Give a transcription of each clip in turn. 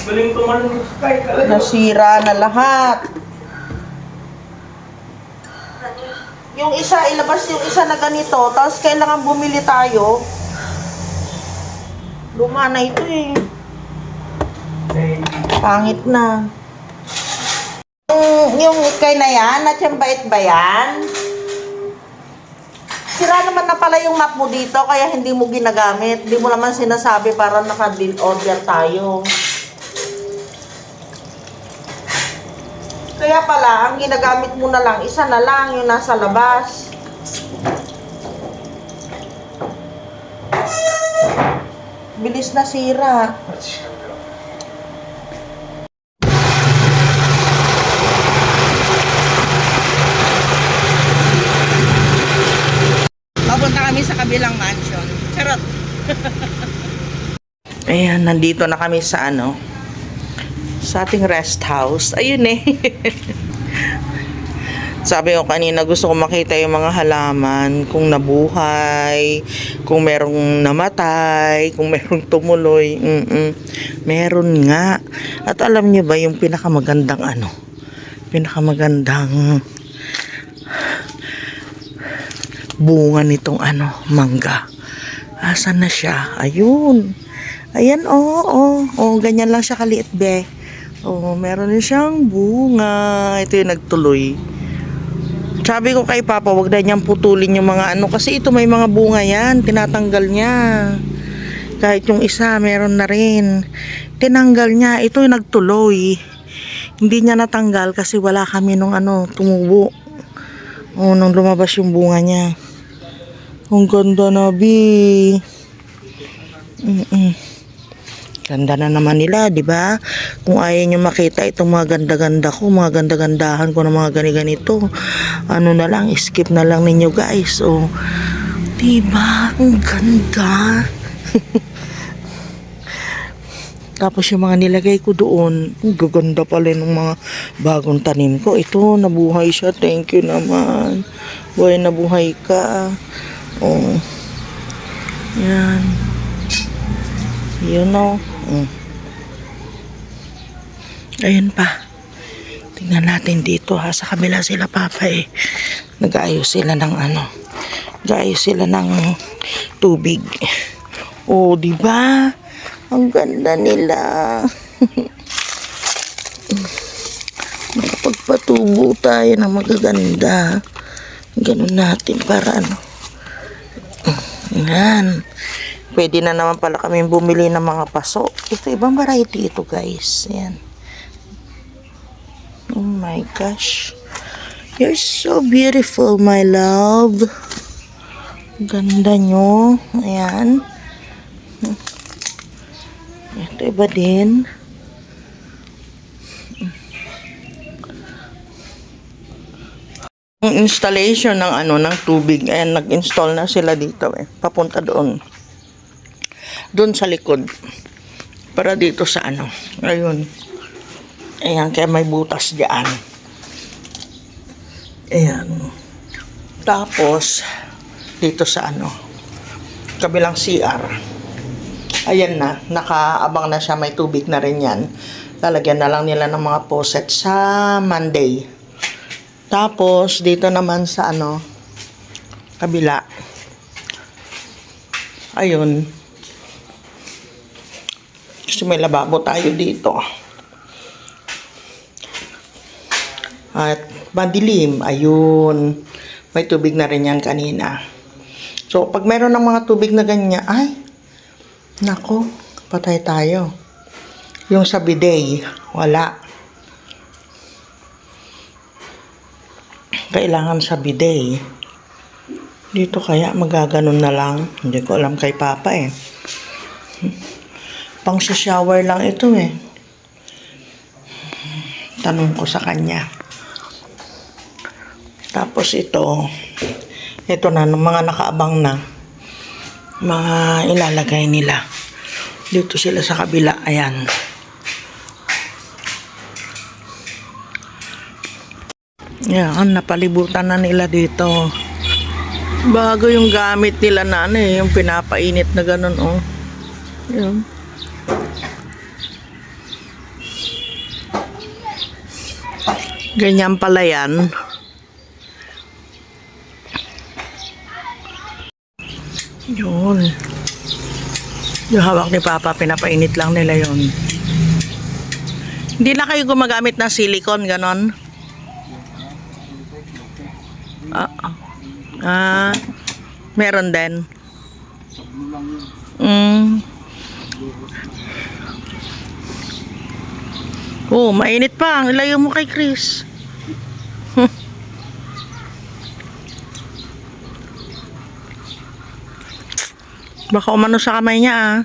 Galing tumalong kay talaga. Nasira na lahat. Yung isa, ilabas yung isa na ganito, tapos kailangan bumili tayo. Luma na ito eh. Pangit na. Yung ikay na yan, natsyambait ba yan? Sira naman na pala yung map mo dito, kaya hindi mo ginagamit. Hindi mo naman sinasabi para naka-bill order tayo. Kaya pala, ang ginagamit mo na lang, isa na lang, yung nasa labas. Bilis na sira. Papunta kami sa kabilang mansion. Charot. Ayan, nandito na kami sa sa ating rest house. Ayun eh. Sabi ko kanina, gusto ko makita yung mga halaman, kung nabuhay, kung merong namatay, kung merong tumuloy. Meron nga. At alam niyo ba yung pinakamagandang pinakamagandang bunga nitong mangga. Asan na siya? Ayun. Ayan, ganyan lang siya kaliit, be. Meron din siyang bunga. Ito yung nagtuloy. Sabi ko kay Papa, wag na niyang putulin yung mga kasi ito may mga bunga yan. Tinatanggal niya. Kahit yung isa, meron na rin. Tinanggal niya. Ito yung nagtuloy. Hindi niya natanggal kasi wala kami nung tumubo. Nung lumabas yung bunga niya. Ang ganda na, Bi. Ganda na naman nila, di ba? Kung ayaw nyo makita itong mga ganda-ganda ko, mga ganda-gandahan ko ng mga gani-ganito, na lang, skip na lang ninyo, guys. Di ba? Ang ganda. Tapos yung mga nilagay ko doon, ang gaganda pala ng mga bagong tanim ko. Ito, nabuhay siya. Thank you naman. Buhay na buhay ka. Yan. Yun Ayun pa. Tingnan natin dito ha. Sa kabila sila Papa eh. Nag-aayos sila ng Nag-aayos sila ng tubig. Di ba? Ang ganda nila. Makapagpatubo tayo ng magaganda. Ganun natin para Yan. Pwede na naman pala kami bumili ng mga paso. Ito, ibang variety ito, guys. Yan. Oh my gosh. You're so beautiful, my love. Ganda nyo. Ayan. Ito, iba din. Ang installation ng ng tubig. Ayan, nag-install na sila dito eh. Papunta doon. Doon sa likod. Para dito sa Ayun. Ayan, kaya may butas diyan. Ayan. Tapos, dito sa kabilang CR. Ayan na, nakaabang na siya, may tubig na rin yan. Lalagyan na lang nila ng mga faucet sa Monday. Tapos, dito naman sa kabila. Ayun. Kasi may lababo tayo dito. At madilim. Ayun. May tubig na rin yan kanina. So, pag meron ng mga tubig na ganyan, ay, nako, patay tayo. Yung sa bidet, wala. Kailangan sa bidet. Dito kaya magaganon na lang. Hindi ko alam kay Papa eh. Pang sa shower lang ito eh. Tanong ko sa kanya. Tapos ito na, mga nakaabang na, mga ilalagay nila. Dito sila sa kabila, ayan. Yan, napalibutan na nila dito. Bago yung gamit nila na yung pinapainit na ganun, Yan. Ganyan pala yan. Yun. Yung hawak ni Papa, pinapainit lang nila yun. Hindi na kayo gumagamit ng silicone, ganon? Meron din. Oh, mainit pa. Ilayo mo kay Chris. Baka umano sa kamay niya ah.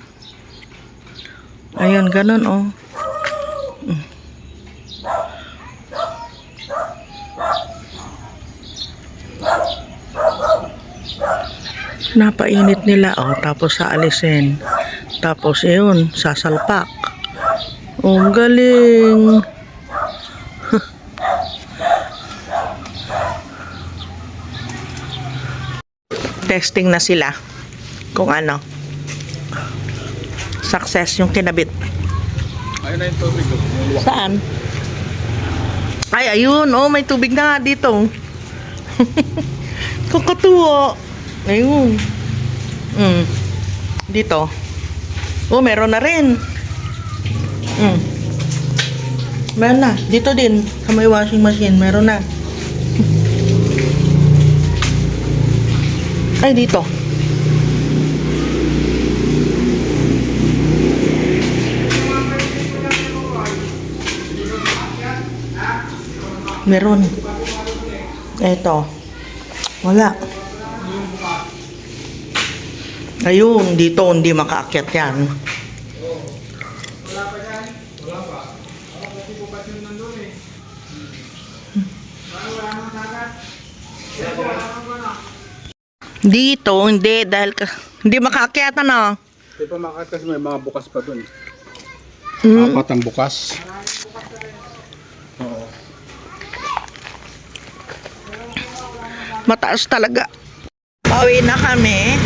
Ayun, ganun oh. Napainit nila oh, tapos saalisin. Tapos yun, sasalpak. Oh, ang galing. Testing na sila kung ano success yung kinabit. Ayun na yung tubig. Saan? Ay, ayun. Oh, may tubig na nga dito. Kakatuwa. Ayun. Dito. Oh, meron na rin. Meron na. Dito din. Sa may washing machine. Meron na. Ay, dito. Meron. Eto. Wala. Ayun, dito hindi makaakyat yan. Dito, hindi. Dahil hindi makaakyat ano. Hindi pa makakat kasi may mga bukas pa dun. Hmm. Apat ang bukas. Oo. Mataas talaga. Pauwi na kami.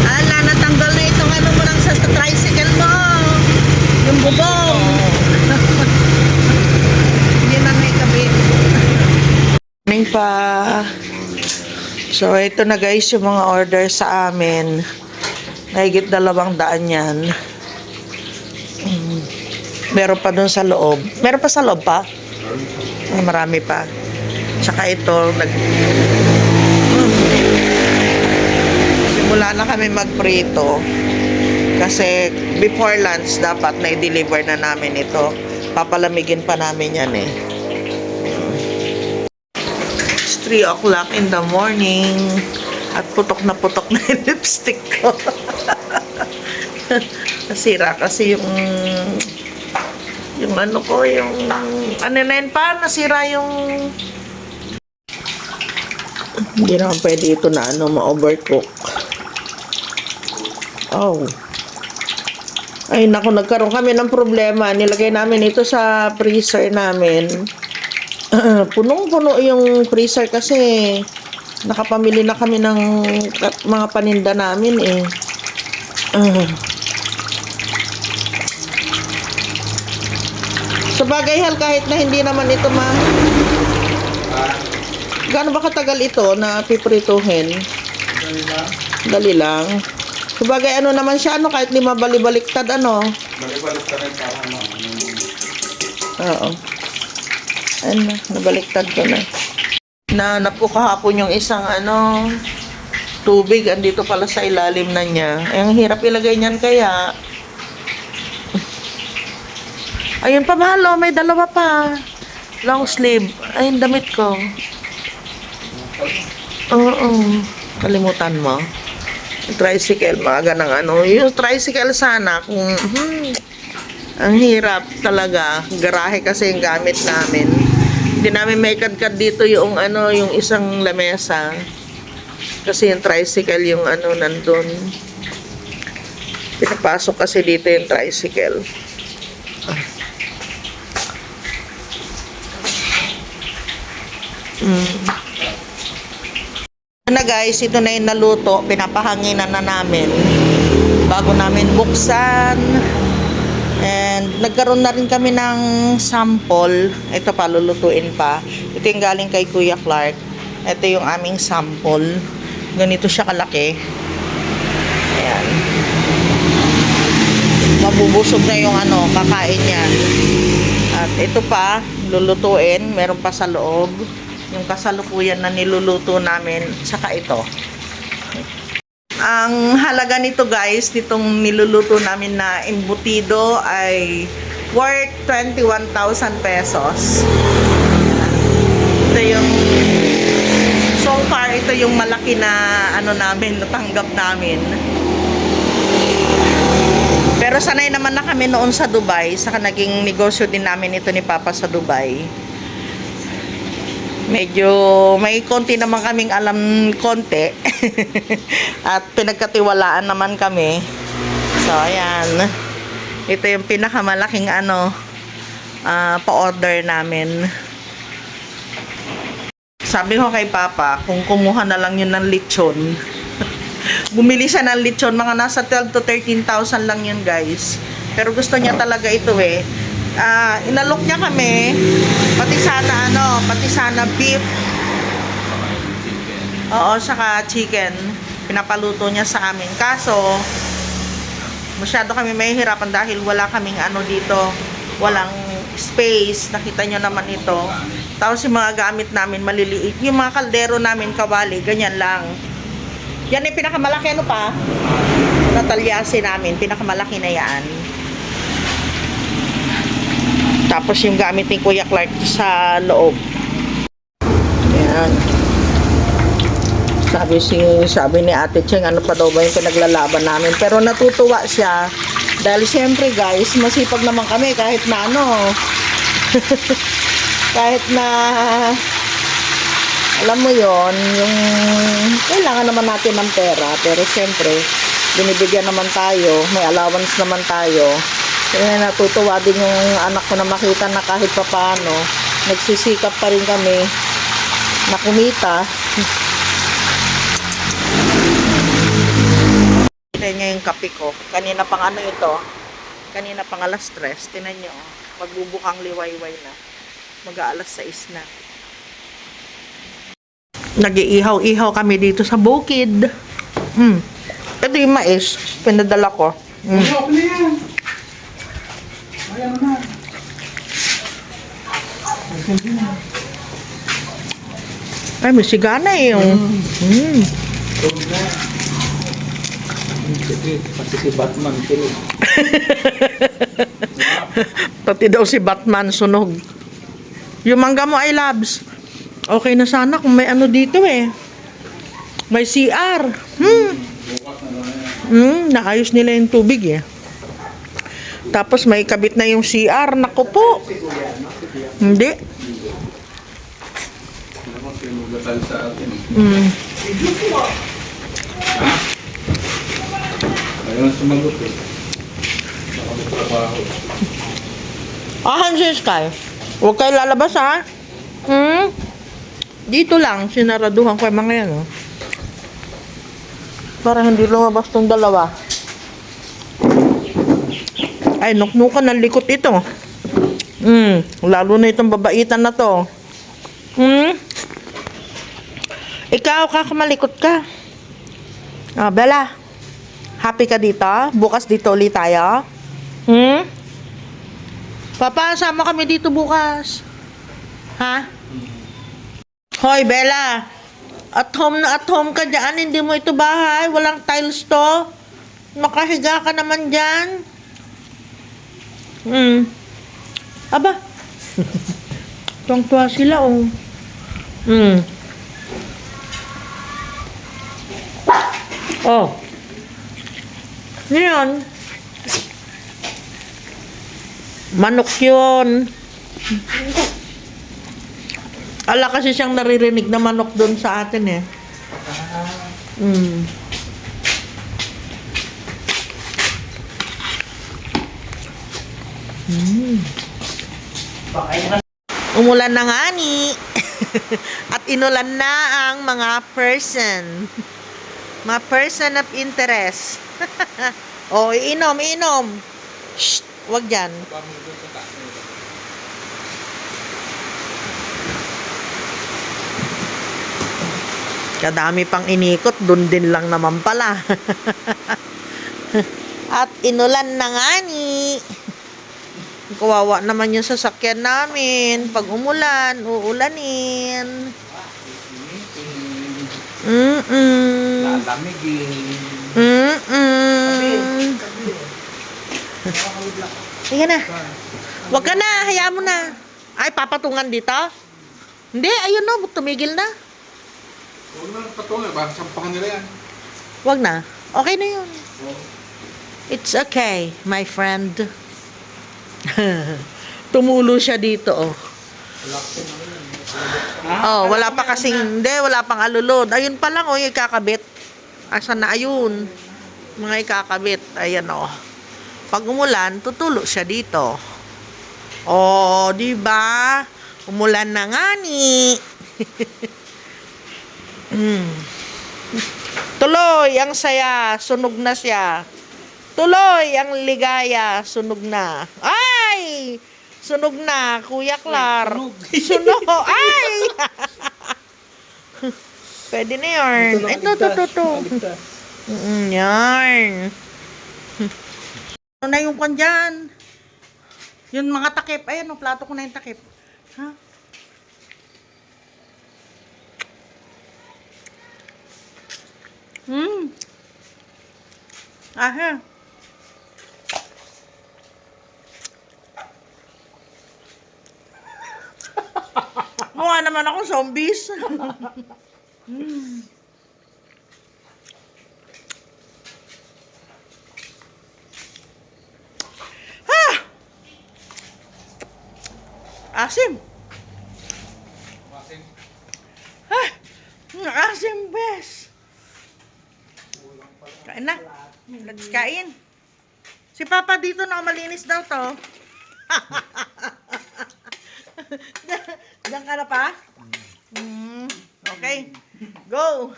Ala, natanggal na itong ano mo lang sa tricycle mo. Yung bubong. Hindi na may kabit. Morning pa. So, ito na guys yung mga order sa amin. Nahigit 200 yan. Meron pa dun sa loob. Meron pa sa loob pa? Ay, marami pa. Tsaka ito, simula na kami magprito. Kasi before lunch, dapat na-deliver na namin ito. Papalamigin pa namin yan eh. It's 3 o'clock in the morning. At putok na yung lipstick ko. Nasira kasi yung ano ko, yung ano na yun pa, nasira yung hindi naman pwede ito na ano, ma-overcook. Oh. Ay naku, nagkaroon kami ng problema. Nilagay namin ito sa freezer namin. Punong-puno yung freezer kasi nakapamili na kami ng mga paninda namin eh. So bagay hal, kahit na hindi naman ito gaano ba katagal ito na piprituhin? Dali lang. So bagay ano naman siya, ano, kahit di mabali-baliktad ano. Balik-baliktad rin para ano. Oo. Ano, nabaliktad ko na. Nahanap ko kahapon yung isang ano, tubig, andito pala sa ilalim na niya. Ay, ang hirap ilagay niyan kaya. Ayun pa, mahal, oh, may 2 pa. Long sleeve. Ay, yung damit ko. Oo. Kalimutan mo. Yung tricycle, mga ganang ano. Yung tricycle sana, kung, ang hirap talaga. Garahe kasi yung gamit namin. Hindi namin may kadkad dito yung ano, yung isang lamesa. Kasi yung tricycle, yung ano, nandun. Pinapasok kasi dito yung tricycle. Na guys, ito na yung naluto. Pinapahanginan na namin bago namin buksan. And nagkaroon na rin kami ng sample. Ito pa, lulutuin pa. Ito yung galing kay Kuya Clark. Ito yung aming sample. Ganito siya kalaki. Ayan. Mabubusog na yung kakain yan. At ito pa, lulutuin. Meron pa sa loob. Yung kasalukuyan na niluluto namin, saka ito. Ang halaga nito guys, nitong niluluto namin na embutido ay worth 21,000 pesos. Ito yung, so far, ito yung malaki na namin, natanggap namin. Pero sanay naman na kami noon sa Dubai, saka naging negosyo din namin ito ni Papa sa Dubai. Medyo may konti naman kaming alam konti. At pinagkatiwalaan naman kami. So, ayan. Ito yung pinakamalaking pa-order namin. Sabi ko kay Papa, kung kumuha na lang yun ng lechon. Bumili siya ng lechon, mga nasa 12 to 13,000 lang yun guys. Pero gusto niya talaga ito eh. Inalok niya kami pati sana beef, saka chicken pinapaluto niya sa amin, kaso masyado kami mahihirapan dahil wala kaming dito, walang space. Nakita nyo naman ito, tapos yung mga gamit namin maliliit, yung mga kaldero namin kawali, ganyan lang. Yan yung pinakamalaki pa natalyasin namin, pinakamalaki na yan. Tapos yung gamit ni Kuya Clark sa loob. Ayan. Sabi ni Ate Cheng, ano pa daw ba yung pinaglalaban namin. Pero natutuwa siya. Dahil siyempre guys, masipag naman kami kahit na kahit na alam mo yon, yung kailangan naman natin ng pera. Pero siyempre, binibigyan naman tayo. May allowance naman tayo. Kaya natutuwa din yung anak ko na makita na kahit pa paano, nagsisikap pa rin kami na kumita. Tignan nyo yung kape ko. Kanina pang ito. Kanina pang alas 3. Tignan nyo. Magbubukang liwayway na. Mag-aalas 6 na. Nag-iihaw-ihaw kami dito sa bukid. Ito yung mais. Pinadala ko. Ayan na. Ay, may sigana eh. Pati si Batman kini. Pati daw si Batman sunog. Yung mangga mo ay labs. Okay na sana kung may dito eh. May CR. Naayos nila yung tubig eh. Tapos may kabit na yung CR. Naku po. Hindi. Pinugatan sa atin. Ayun sumagot eh. Nakatrabaho. Sis Sky. Huwag kayo lalabas ha. Dito lang. Sinaraduhan ko yung mga yan. Para hindi lumabas tong dalawa. Ay, nuknukan ng likot ito. Lalo na itong babaitan na to. Ikaw, kakamalikot ka. Bella, happy ka dito? Bukas dito ulit tayo? Papa, sama kami dito bukas. Ha? Hoy, Bella. At home na at home ka dyan. Hindi mo ito bahay. Walang tiles to. Makahiga ka naman dyan. Aba. Tuwang-tuwa sila, oh. Oh. Ngayon. Manok yun. Ala kasi siyang naririnig na manok doon sa atin eh. Umulan na nga ni. At inulan na ang mga person. Mga person of interest. Oh, iinom, iinom. Shh, wag dyan. Kadami pang inikot, dun din lang naman pala. At inulan na nga ni. Kawawa naman yung sasakyan namin. Pag umulan, uulanin. Lalamigin. Sige na. Wag ka na, hayaan mo na. Ay, papatungan dito? Hindi, ayun no, tumigil na. Huwag na patungan, baka sampahan nila yan. Wag na. Okay na yun. It's okay, my friend. Tumulo siya dito, oh. Oh, wala pa kasing, hindi, wala pang alulod. Ayun pa lang, oh, yung ikakabit. Asan na, ayun. Mga ikakabit. Ayan, oh. Pag umulan, tutulo siya dito. Oh, di ba? Umulan na nga ni. Tuloy ang saya, sunog na siya. Tuloy ang ligaya, sunog na. Ay! Sunog na, Kuya Clar. Sunog. Ay! Pwede na yarn. Ito. Yarn. Ano na yung kwan dyan? Yung mga takip. Ayan, plato ko na yung takip. Ha? Aha. Mukha naman ako zombies. Asim. Asim, bes. Kain na. Let's kain. Si Papa dito na malinis daw to. Diyan ka na pa? Okay. Go.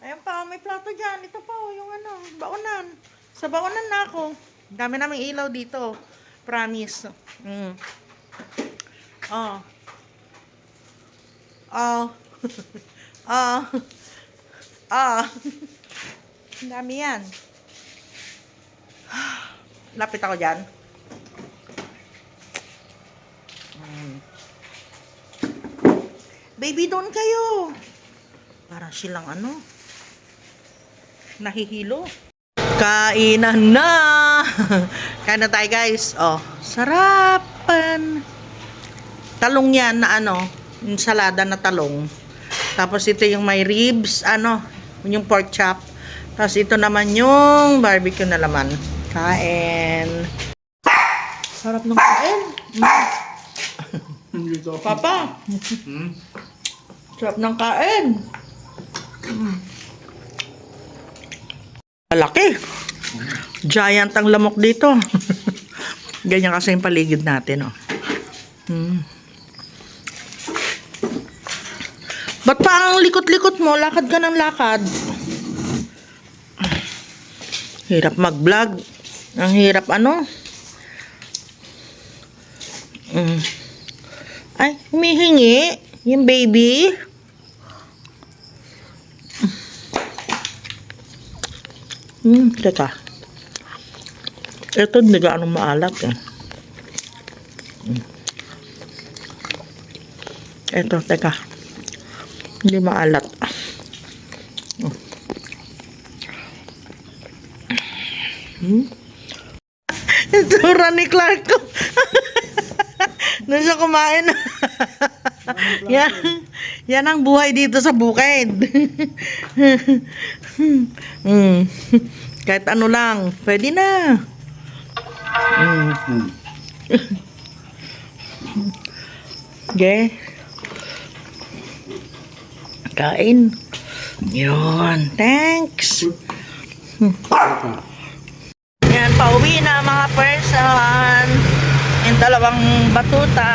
Ayan pa, may plato dyan. Ito pa, yung ano, baonan. Sa baonan na ako. Dami naming ilaw dito. Promise. Oh. Oh. Oh. Oh. Ang dami yan. Lapit ako dyan. Baby, doon kayo. Parang silang ano. Nahihilo. Kainan na. Kain na tayo, guys. Oh, sarapan. Talong yan na ano, yung salada na talong. Tapos ito yung may ribs, ano, yung pork chop. Tapos ito naman yung barbecue na laman. Kain. Sarap ng kain. Papa. Sarap ng kain. Malaki. Giant ang lamok dito. Ganyan kasi yung paligid natin, oh. Ba't pa ang likot-likot mo? Lakad ka ng lakad. Hirap mag-vlog. Ang hirap ano? Ay, humihingi. Yung baby. Teka. Ito hindi gaano maalat eh. Ito, teka. Hindi maalat. Itsura ni Clark ko. Doon siya kumain. Yan ang buhay dito sa bukid. Kahit ano lang, pwede na. Okay. Kain. Yun. Thanks. Yan, pauwi na mga person. Yung dalawang batuta.